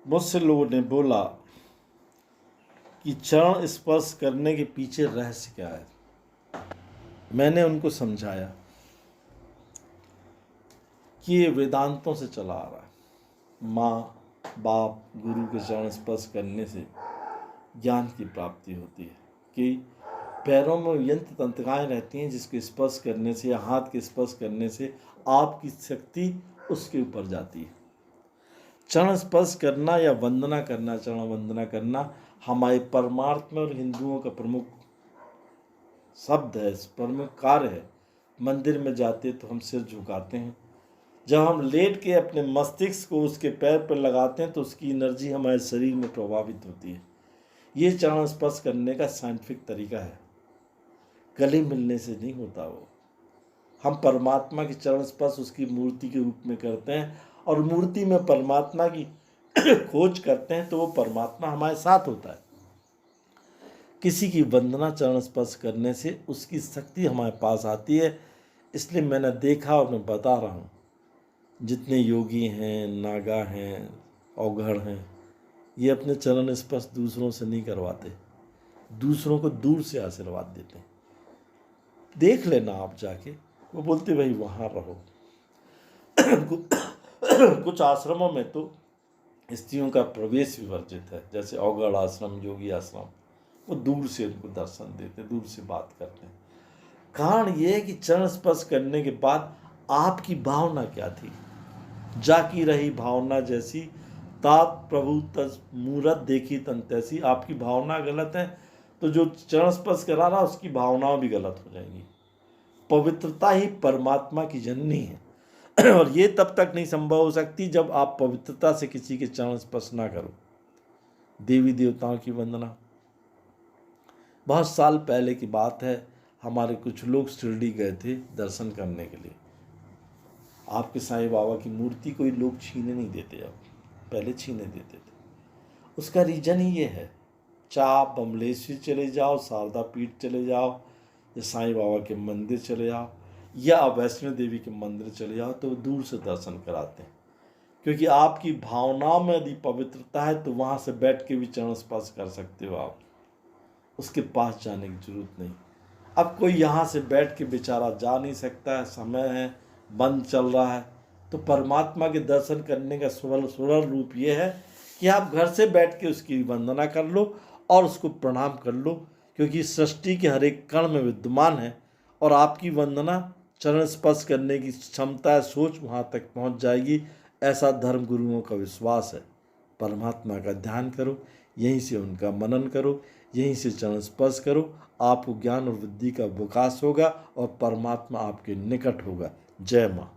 मुझसे लोगों ने बोला कि चरण स्पर्श करने के पीछे रहस्य क्या है। मैंने उनको समझाया कि ये वेदांतों से चला आ रहा है। माँ बाप गुरु के चरण स्पर्श करने से ज्ञान की प्राप्ति होती है कि पैरों में यंत्र तंत्रिकाएँ रहती हैं जिसके स्पर्श करने से या हाथ के स्पर्श करने से आपकी शक्ति उसके ऊपर जाती है। चरण स्पर्श करना या वंदना करना, चरण वंदना करना हमारे परमार्थ में और हिंदुओं का प्रमुख शब्द है, प्रमुख कार्य है। मंदिर में जाते तो हम सिर झुकाते हैं। जब हम लेट के अपने मस्तिष्क को उसके पैर पर लगाते हैं तो उसकी एनर्जी हमारे शरीर में प्रभावित होती है। ये चरण स्पर्श करने का साइंटिफिक तरीका है, गले मिलने से नहीं होता। वो हम परमात्मा की चरण स्पर्श उसकी मूर्ति के रूप में करते हैं और मूर्ति में परमात्मा की खोज करते हैं तो वो परमात्मा हमारे साथ होता है। किसी की वंदना चरण स्पर्श करने से उसकी शक्ति हमारे पास आती है। इसलिए मैंने देखा और मैं बता रहा हूँ, जितने योगी हैं, नागा हैं, औघड़ हैं, ये अपने चरण स्पर्श दूसरों से नहीं करवाते, दूसरों को दूर से आशीर्वाद देते हैं। देख लेना आप जाके। वो बोलते भाई वहाँ रहो। कुछ आश्रमों में तो स्त्रियों का प्रवेश भी वर्जित है, जैसे औघड़ आश्रम, योगी आश्रम। वो दूर से उनको दर्शन देते, दूर से बात करते हैं। कारण ये है कि चरण स्पर्श करने के बाद आपकी भावना क्या थी। जाकी रही भावना जैसी, तात प्रभु तज मूरत देखी तन तैसी। आपकी भावना गलत है तो जो चरण स्पर्श करा रहा उसकी भावनाएं भी गलत हो जाएंगी। पवित्रता ही परमात्मा की जननी है और ये तब तक नहीं संभव हो सकती जब आप पवित्रता से किसी के चरण स्पर्श ना करो। देवी देवताओं की वंदना, बहुत साल पहले की बात है, हमारे कुछ लोग शिरडी गए थे दर्शन करने के लिए। आपके साईं बाबा की मूर्ति कोई लोग छीने नहीं देते, अब पहले छीने देते थे। उसका रीजन ही ये है, चाहे आप बमलेश्वरी चले जाओ, शारदा पीठ चले जाओ, या साईं बाबा के मंदिर चले जाओ, या आप वैष्णो देवी के मंदिर चले जाओ, तो दूर से दर्शन कराते हैं। क्योंकि आपकी भावनाओं में यदि पवित्रता है तो वहाँ से बैठ के भी चरण स्पर्श कर सकते हो आप, उसके पास जाने की जरूरत नहीं। अब कोई यहाँ से बैठ के बेचारा जा नहीं सकता है, समय है, बंद चल रहा है, तो परमात्मा के दर्शन करने का सरल रूप ये है कि आप घर से बैठ के उसकी वंदना कर लो और उसको प्रणाम कर लो, क्योंकि सृष्टि के हर एक कण में विद्यमान है और आपकी वंदना चरण स्पर्श करने की क्षमता है, सोच वहाँ तक पहुँच जाएगी। ऐसा धर्म गुरुओं का विश्वास है। परमात्मा का ध्यान करो, यहीं से उनका मनन करो, यहीं से चरण स्पर्श करो, आपको ज्ञान और बुद्धि का विकास होगा और परमात्मा आपके निकट होगा। जय माँ।